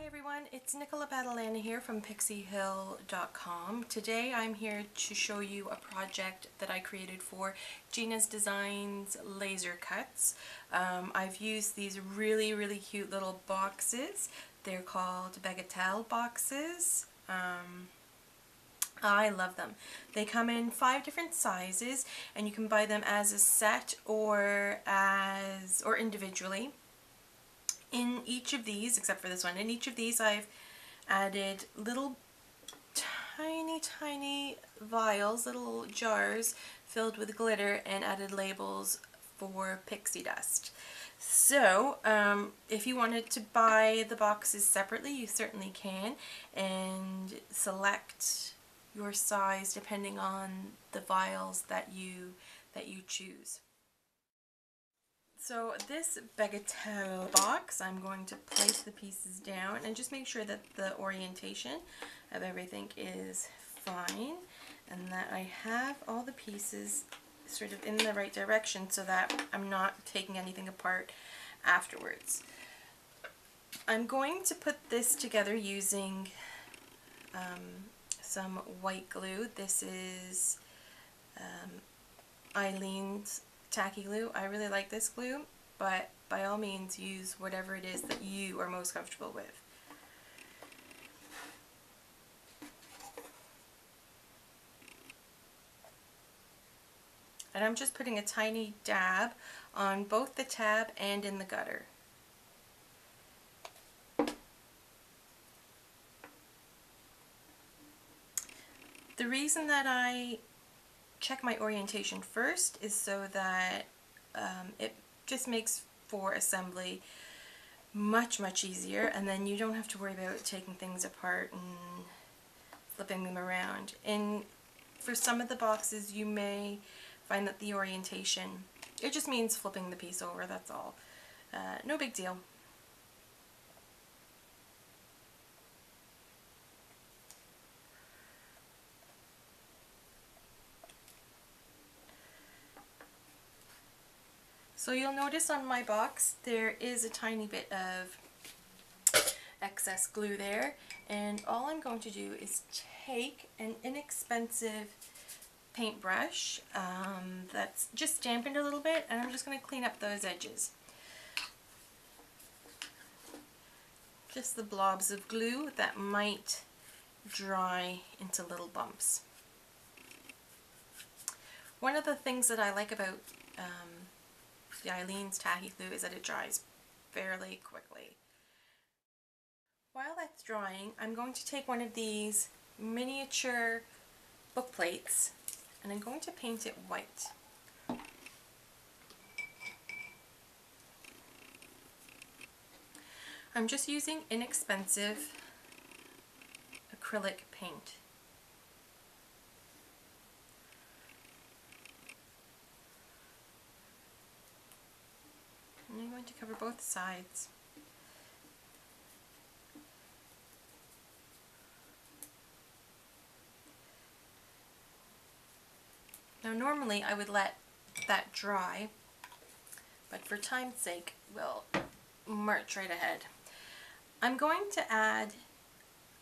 Hi everyone, it's Nicola Bagatelle here from pixiehill.com. Today I'm here to show you a project that I created for Gina's Designs laser cuts. I've used these really cute little boxes. They're called Bagatelle boxes. I love them. They come in 5 different sizes and you can buy them as a set or individually. In each of these, except for this one, in each of these I've added little tiny vials, little jars filled with glitter, and added labels for pixie dust. So if you wanted to buy the boxes separately, you certainly can, and select your size depending on the vials that you choose. So this Bagatelle box, I'm going to place the pieces down and just make sure that the orientation of everything is fine and that I have all the pieces sort of in the right direction so that I'm not taking anything apart afterwards. I'm going to put this together using some white glue. This is Eileen's tacky glue. I really like this glue, but by all means use whatever it is that you are most comfortable with. And I'm just putting a tiny dab on both the tab and in the gutter. The reason that I check my orientation first is so that it just makes for assembly much easier, and then you don't have to worry about taking things apart and flipping them around. And for some of the boxes you may find that the orientation, it just means flipping the piece over, that's all. No big deal. So you'll notice on my box there is a tiny bit of excess glue there, and all I'm going to do is take an inexpensive paintbrush that's just dampened a little bit, and I'm just going to clean up those edges. Just the blobs of glue that might dry into little bumps. One of the things that I like about the Eileen's tacky glue is that it dries fairly quickly. While that's drying, I'm going to take one of these miniature book plates and I'm going to paint it white. I'm just using inexpensive acrylic paint. And I'm going to cover both sides. Now normally I would let that dry, but for time's sake we'll march right ahead. I'm going to add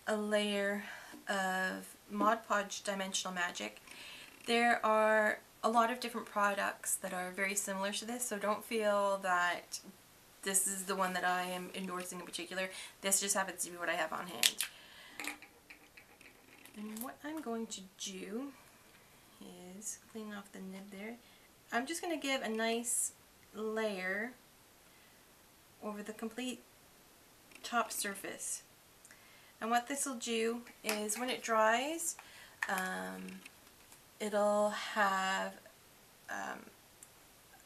a layer of Mod Podge Dimensional Magic. There are a lot of different products that are very similar to this, so don't feel that this is the one that I am endorsing in particular. This just happens to be what I have on hand. And what I'm going to do is clean off the nib there. I'm just going to give a nice layer over the complete top surface. And what this will do is when it dries, it'll have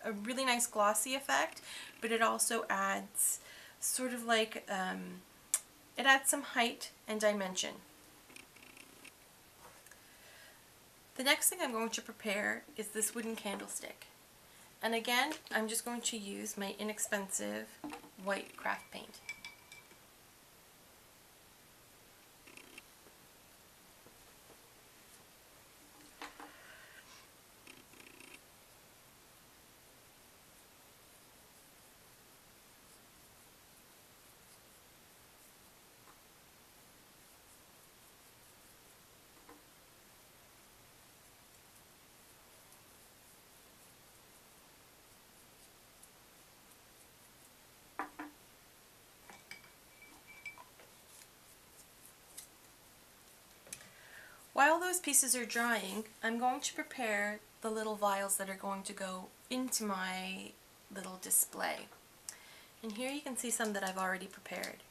a really nice glossy effect, but it also adds sort of like, it adds some height and dimension. The next thing I'm going to prepare is this wooden candlestick. And again, I'm just going to use my inexpensive white craft paint. While those pieces are drying, I'm going to prepare the little vials that are going to go into my little display. And here you can see some that I've already prepared.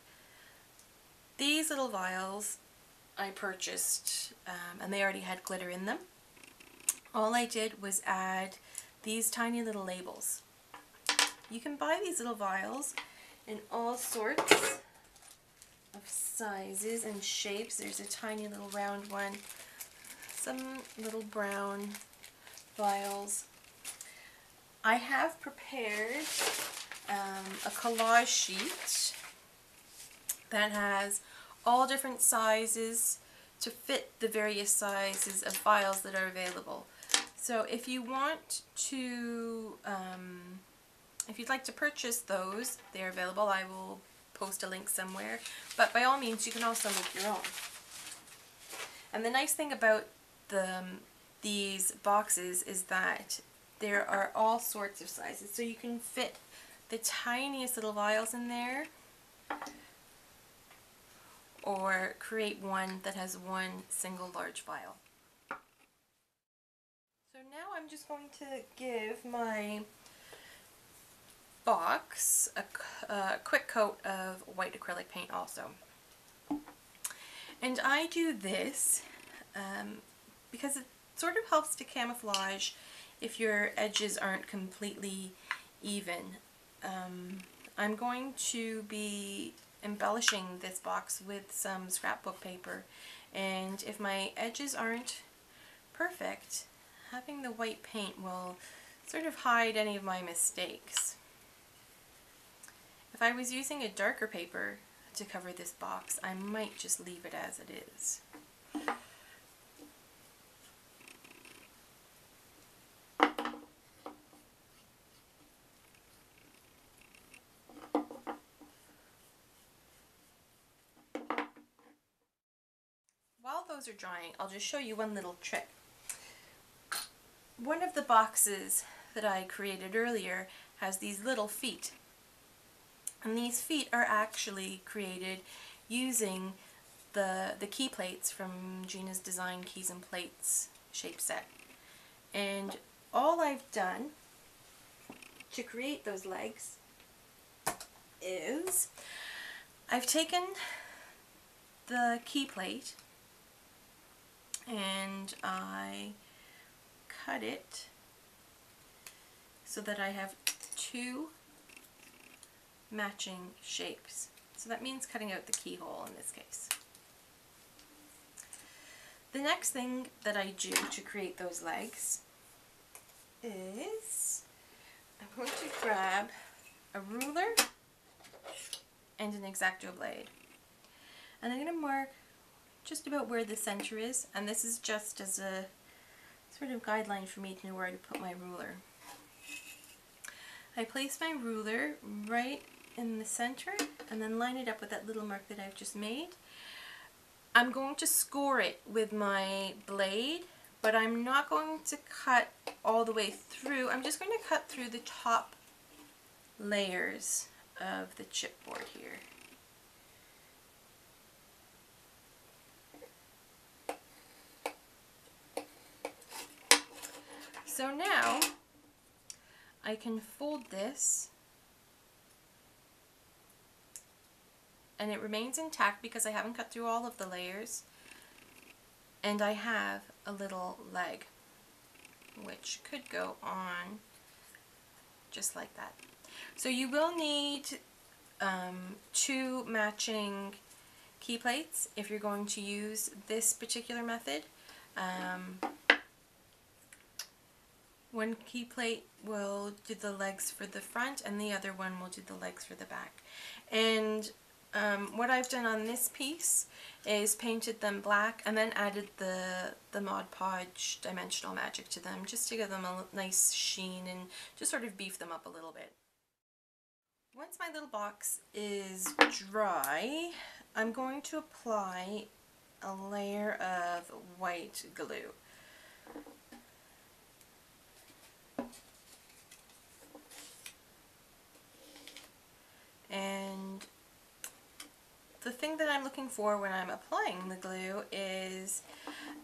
These little vials I purchased and they already had glitter in them. All I did was add these tiny little labels. You can buy these little vials in all sorts of sizes and shapes. There's a tiny little round one, some little brown vials. I have prepared a collage sheet that has all different sizes to fit the various sizes of vials that are available. So if you want to, if you'd like to purchase those, they're available. I will post a link somewhere, but by all means you can also make your own. And the nice thing about these boxes is that there are all sorts of sizes, so you can fit the tiniest little vials in there, or create one that has one single large vial. So now I'm just going to give my box a quick coat of white acrylic paint also. And I do this because it sort of helps to camouflage if your edges aren't completely even. I'm going to be embellishing this box with some scrapbook paper, and if my edges aren't perfect, having the white paint will sort of hide any of my mistakes. If I was using a darker paper to cover this box, I might just leave it as it is. While those are drying, I'll just show you one little trick. One of the boxes that I created earlier has these little feet. And these feet are actually created using the key plates from Gina's Design Keys and Plates shape set. And all I've done to create those legs is I've taken the key plate and I cut it so that I have two matching shapes. So that means cutting out the keyhole in this case. The next thing that I do to create those legs is I'm going to grab a ruler and an X-Acto blade. And I'm going to mark just about where the center is, and this is just as a sort of guideline for me to know where to put my ruler. I place my ruler right in the center and then line it up with that little mark that I've just made. I'm going to score it with my blade, but I'm not going to cut all the way through. I'm just going to cut through the top layers of the chipboard here. So now I can fold this and it remains intact because I haven't cut through all of the layers, and I have a little leg which could go on just like that. So you will need two matching key plates if you're going to use this particular method. One key plate will do the legs for the front and the other one will do the legs for the back. And what I've done on this piece is painted them black and then added the Mod Podge Dimensional Magic to them just to give them a nice sheen and just sort of beef them up a little bit. Once my little box is dry, I'm going to apply a layer of white glue. And the thing that I'm looking for when I'm applying the glue is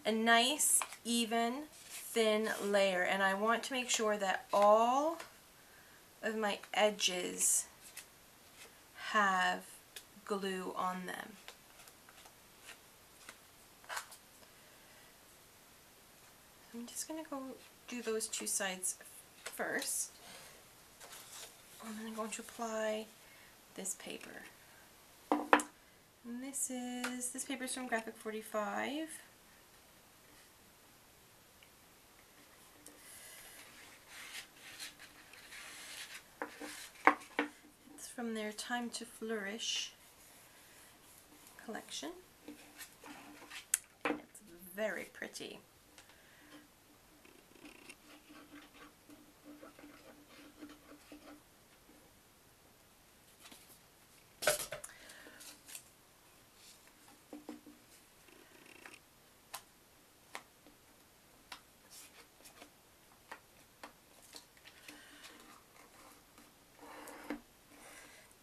a nice, even, thin layer, and I want to make sure that all of my edges have glue on them. I'm just going to go do those two sides first, and then I'm going to apply this paper. And this paper is from Graphic 45. It's from their Time to Flourish collection. And it's very pretty.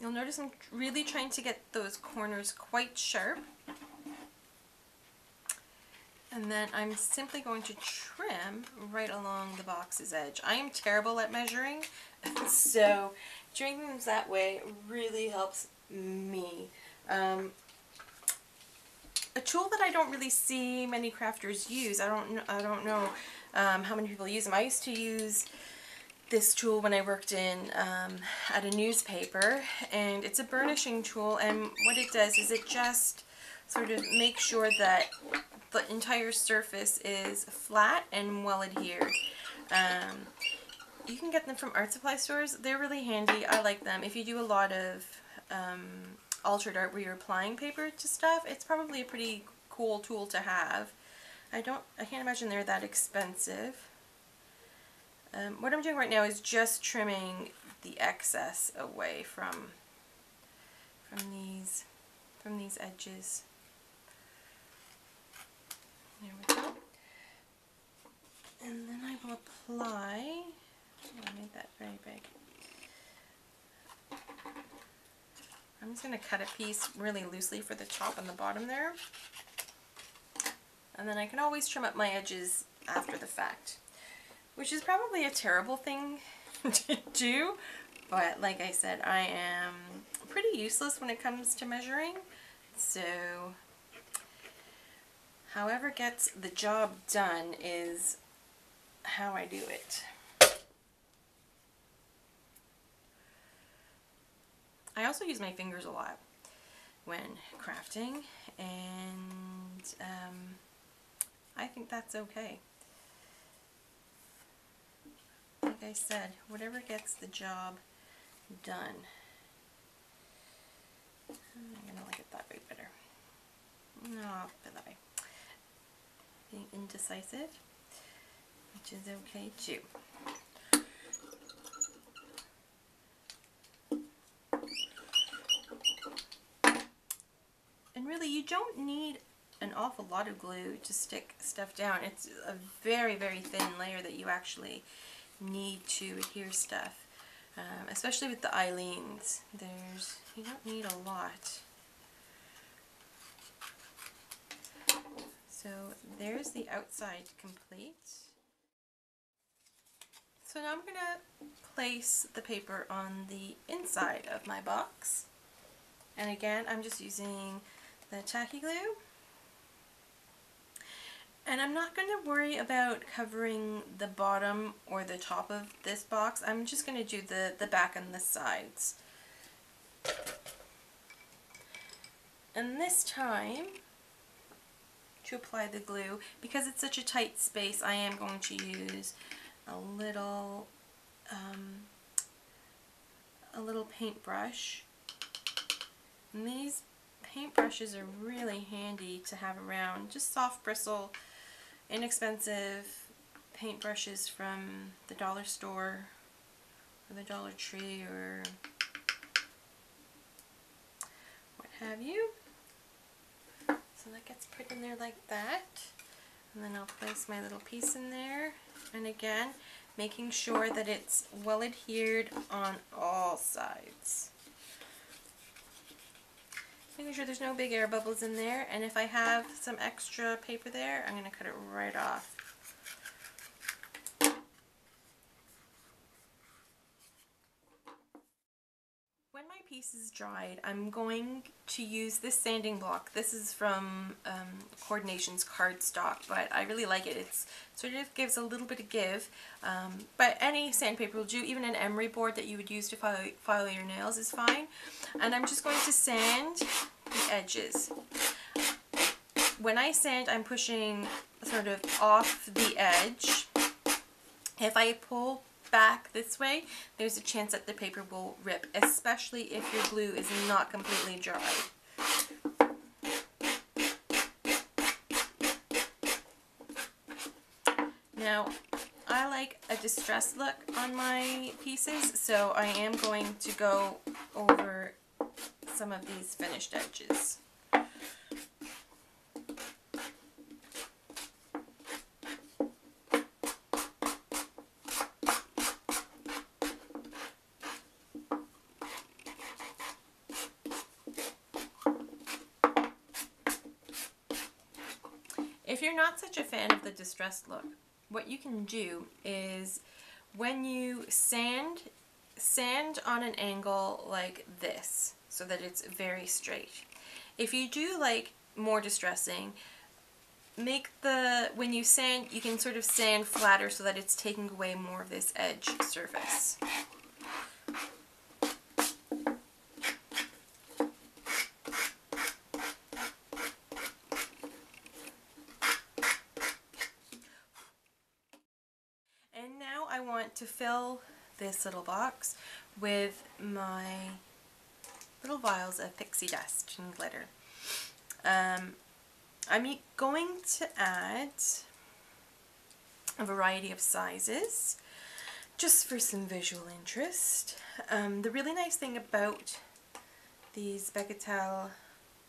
You'll notice I'm really trying to get those corners quite sharp. And then I'm simply going to trim right along the box's edge. I am terrible at measuring, so doing things that way really helps me. A tool that I don't really see many crafters use, I don't know how many people use them. I used to use this tool when I worked in at a newspaper, and it's a burnishing tool, and what it does is it just sort of makes sure that the entire surface is flat and well adhered. You can get them from art supply stores. They're really handy. I like them. If you do a lot of altered art where you're applying paper to stuff, it's probably a pretty cool tool to have. I can't imagine they're that expensive. What I'm doing right now is just trimming the excess away from these edges. There we go. And then I will apply. Oh, I made that very big. I'm just going to cut a piece really loosely for the top and the bottom there. And then I can always trim up my edges after the fact, which is probably a terrible thing to do, but like I said, I am pretty useless when it comes to measuring, so however gets the job done is how I do it. I also use my fingers a lot when crafting, and I think that's okay. Like I said, whatever gets the job done. I'm going to like it that way better. No, I'll put it that way. Being indecisive, which is okay too. And really, you don't need an awful lot of glue to stick stuff down. It's a very, very thin layer that you actually need to adhere stuff. Especially with the Eileens, you don't need a lot. So there's the outside complete. So now I'm going to place the paper on the inside of my box. And again, I'm just using the tacky glue. And I'm not going to worry about covering the bottom or the top of this box. I'm just going to do the back and the sides. And this time, to apply the glue, because it's such a tight space, I am going to use a little paintbrush. And these paintbrushes are really handy to have around. Just soft bristle, inexpensive paintbrushes from the dollar store or the Dollar Tree or what have you. So that gets put in there like that, and then I'll place my little piece in there, and again making sure that it's well adhered on all sides. Making sure there's no big air bubbles in there, and if I have some extra paper there, I'm going to cut it right off. When my piece is dried, I'm going to use this sanding block. This is from Coordinations cardstock, but I really like it. It sort of gives a little bit of give, but any sandpaper will do. Even an emery board that you would use to file your nails is fine. And I'm just going to sand the edges. When I sand, I'm pushing sort of off the edge. If I pull back this way, there's a chance that the paper will rip, especially if your glue is not completely dry. Now, I like a distressed look on my pieces, so I am going to go over some of these finished edges. If you're not such a fan of the distressed look, what you can do is when you sand on an angle like this so that it's very straight. If you do like more distressing, when you sand, you can sort of sand flatter so that it's taking away more of this edge surface. And now I want to fill this little box with my little vials of pixie dust and glitter. I'm going to add a variety of sizes just for some visual interest. The really nice thing about these Bagatelle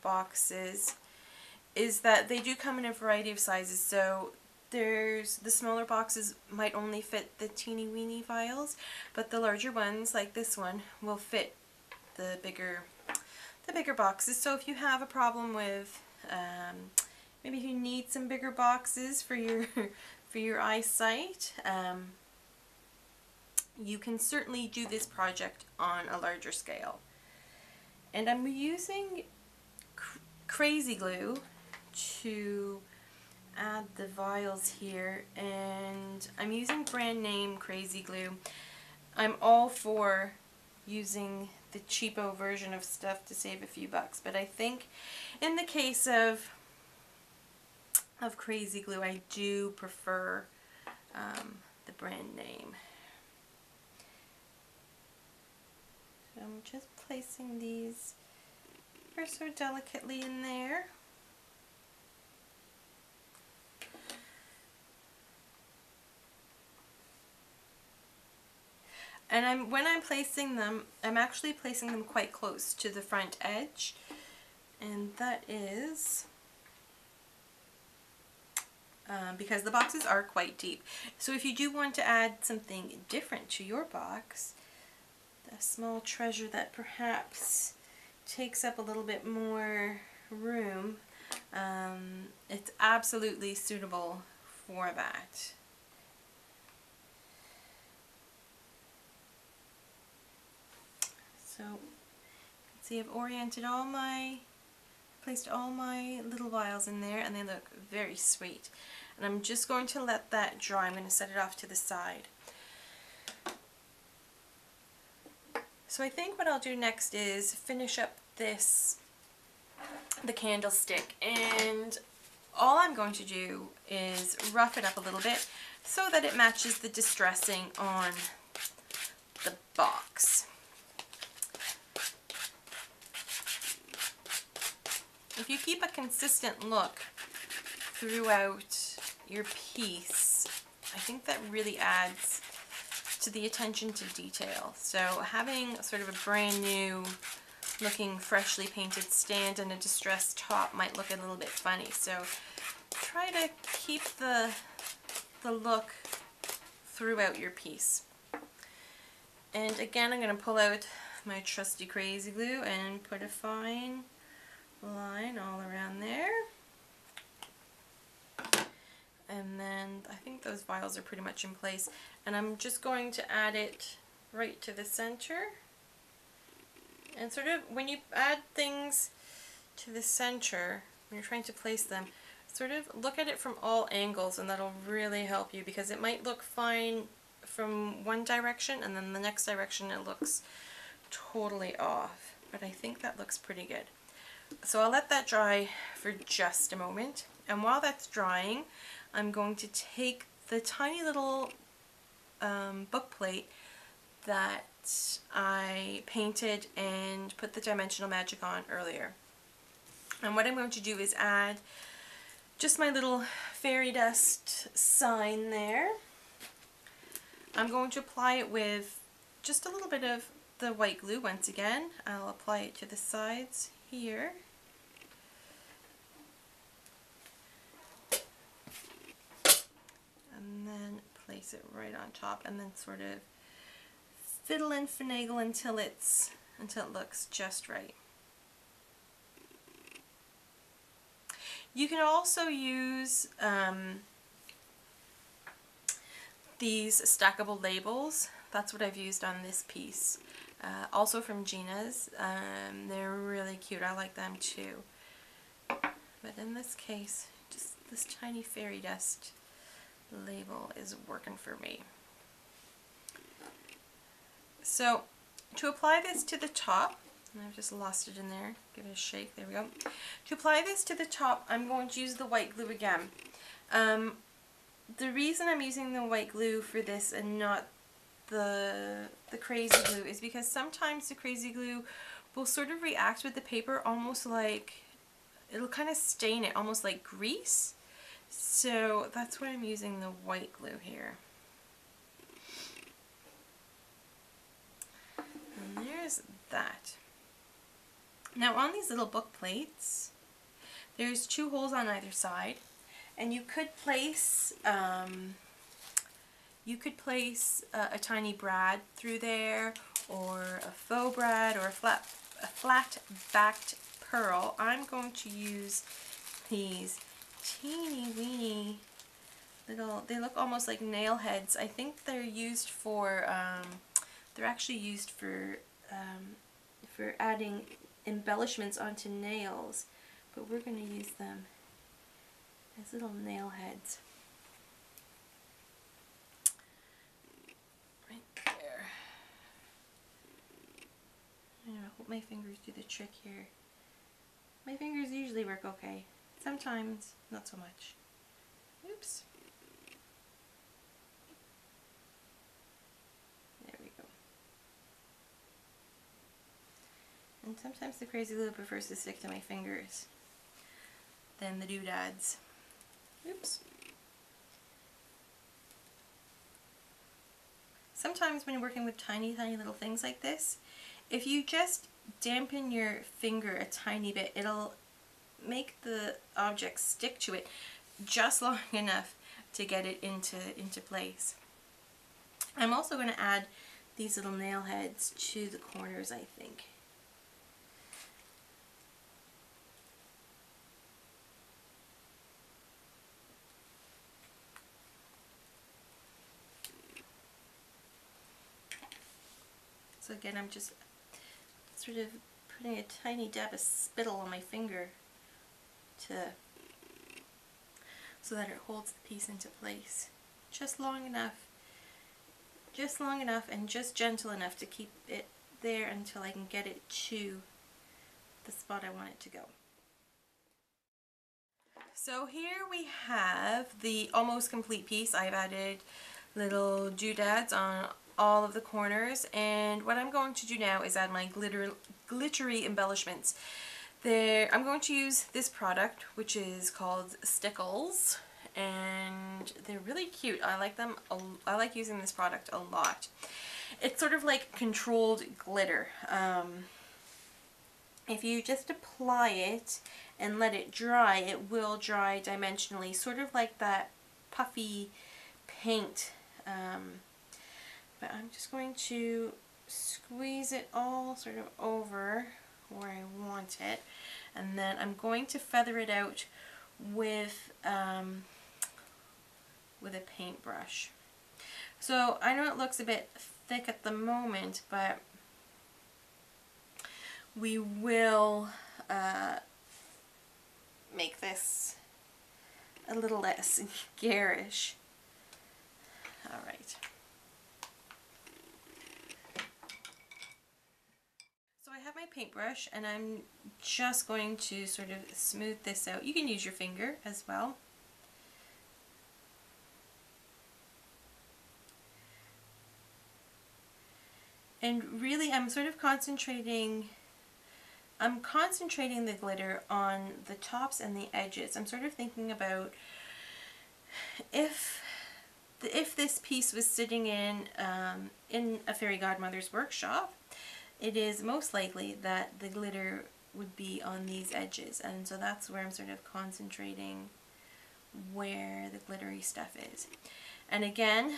boxes is that they do come in a variety of sizes. So there's the smaller boxes might only fit the teeny weeny vials, but the larger ones like this one will fit the bigger boxes. So if you have a problem with maybe if you need some bigger boxes for your eyesight, you can certainly do this project on a larger scale. And I'm using crazy glue to add the vials here, and I'm using brand name crazy glue. I'm all for using the cheapo version of stuff to save a few bucks, but I think in the case of crazy glue, I do prefer the brand name. So I'm just placing these ever so delicately in there. And when I'm placing them, I'm actually placing them quite close to the front edge, and that is because the boxes are quite deep. So if you do want to add something different to your box, a small treasure that perhaps takes up a little bit more room, it's absolutely suitable for that. So you can see I've oriented placed all my little vials in there, and they look very sweet. And I'm just going to let that dry. I'm going to set it off to the side. So I think what I'll do next is finish up the candlestick, and all I'm going to do is rough it up a little bit so that it matches the distressing on the box. If you keep a consistent look throughout your piece, I think that really adds to the attention to detail. So having sort of a brand new looking freshly painted stand and a distressed top might look a little bit funny. So try to keep the look throughout your piece. And again, I'm going to pull out my trusty crazy glue and put a fine line all around there. And then I think those vials are pretty much in place. And I'm just going to add it right to the center. And sort of when you add things to the center, when you're trying to place them, sort of look at it from all angles, and that'll really help you, because it might look fine from one direction and then the next direction it looks totally off. But I think that looks pretty good. So I'll let that dry for just a moment. And while that's drying, I'm going to take the tiny little book plate that I painted and put the dimensional magic on earlier. And what I'm going to do is add just my little fairy dust sign there. I'm going to apply it with just a little bit of the white glue once again. I'll apply it to the sides here. And then place it right on top, and then sort of fiddle and finagle until it looks just right. You can also use these stackable labels. That's what I've used on this piece. Also from Gina's. They're really cute. I like them too. But in this case, just this tiny fairy dust label is working for me. So to apply this to the top, and I've just lost it in there, give it a shake, there we go. To apply this to the top, I'm going to use the white glue again. The reason I'm using the white glue for this and not the crazy glue is because sometimes the crazy glue will sort of react with the paper almost like, it'll kind of stain it almost like grease. So that's why I'm using the white glue here. And there's that. Now on these little book plates, there's 2 holes on either side, and you could place a tiny brad through there, or a faux brad, or a flat backed pearl. I'm going to use these teeny weeny little, they look almost like nail heads. I think they're used for, they're actually used for adding embellishments onto nails, but we're going to use them as little nail heads. Right there. I hope my fingers do the trick here. My fingers usually work okay. Sometimes not so much. Oops. There we go. And sometimes the crazy glue prefers to stick to my fingers than the doodads. Oops. Sometimes when you're working with tiny little things like this, if you just dampen your finger a tiny bit, it'll make the object stick to it just long enough to get it into place. I'm also going to add these little nail heads to the corners, I think. So again, I'm just sort of putting a tiny dab of spittle on my finger so that it holds the piece into place. Just long enough and just gentle enough to keep it there until I can get it to the spot I want it to go. So here we have the almost complete piece. I've added little doodads on all of the corners, and what I'm going to do now is add my glittery embellishments. I'm going to use this product, which is called Stickles, and they're really cute. I like them. I like using this product a lot. It's sort of like controlled glitter. If you just apply it and let it dry, it will dry dimensionally, sort of like that puffy paint. But I'm just going to squeeze it all sort of over where I want it. And then I'm going to feather it out with a paintbrush. So I know it looks a bit thick at the moment, but we will make this a little less garish. All right. So I have my paintbrush and I'm just going to sort of smooth this out. You can use your finger as well. And really I'm sort of concentrating the glitter on the tops and the edges. I'm sort of thinking about if this piece was sitting in a fairy godmother's workshop, it is most likely that the glitter would be on these edges, and so that's where I'm sort of concentrating where the glittery stuff is. And again,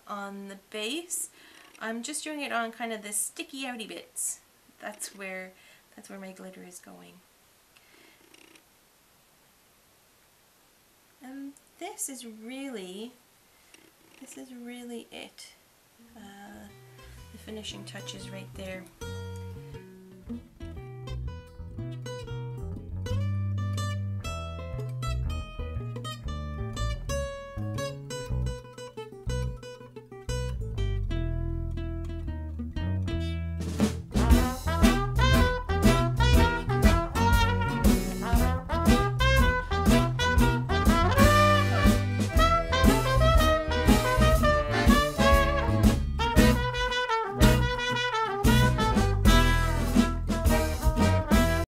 on the base, I'm just doing it on kind of the sticky outy bits. That's where my glitter is going. And this is really it. The finishing touches right there.